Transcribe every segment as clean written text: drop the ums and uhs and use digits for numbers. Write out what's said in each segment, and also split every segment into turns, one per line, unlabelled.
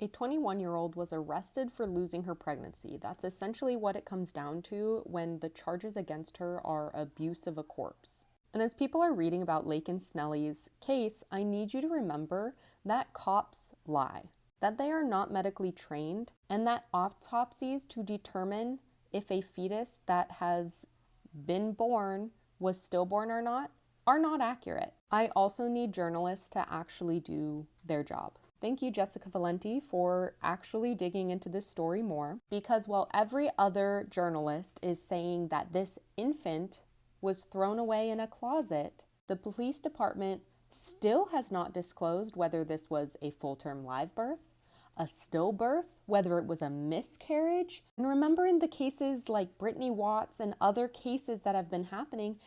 A 21-year-old was arrested for losing her pregnancy. That's essentially what it comes down to when the charges against her are abuse of a corpse. And as people are reading about Laken Snelly's case, I need you to remember that cops lie, that they are not medically trained, and that autopsies to determine if a fetus that has been born was stillborn or not are not accurate. I also need journalists to actually do their job. Thank you, Jessica Valenti, for actually digging into this story more, because while every other journalist is saying that this infant was thrown away in a closet, the police department still has not disclosed whether this was a full-term live birth, a stillbirth, whether it was a miscarriage. And remember, in the cases like Brittany Watts and other cases that have been happening,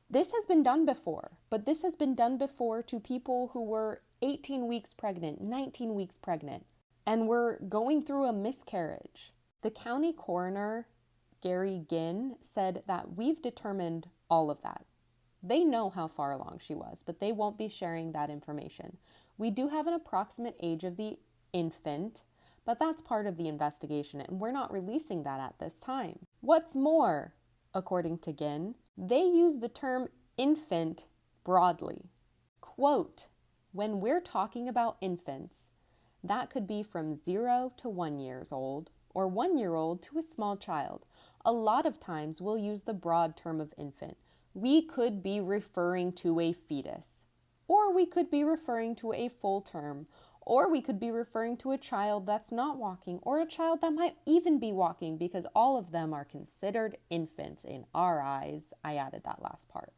this has been done before, but this has been done before to people who were 18 weeks pregnant, 19 weeks pregnant, and were going through a miscarriage. The county coroner, Gary Ginn, said that we've determined all of that. They know how far along she was, but they won't be sharing that information. We do have an approximate age of the infant, but that's part of the investigation, and we're not releasing that at this time. What's more, according to Ginn, they use the term infant broadly. Quote, when we're talking about infants, that could be from 0 to 1 years old, or 1 year old to a small child. A lot of times we'll use the broad term of infant. We could be referring to a fetus, or we could be referring to a full term, or we could be referring to a child that's not walking, or a child that might even be walking, because all of them are considered infants in our eyes. I added that last part.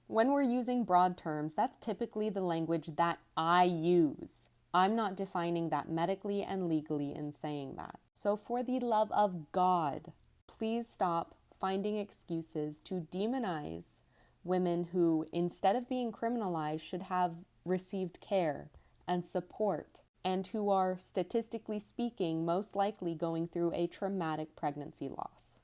When we're using broad terms, that's typically the language that I use. I'm not defining that medically and legally in saying that. So for the love of God, please stop finding excuses to demonize women who, instead of being criminalized, should have received care and support, and who are, statistically speaking, most likely going through a traumatic pregnancy loss.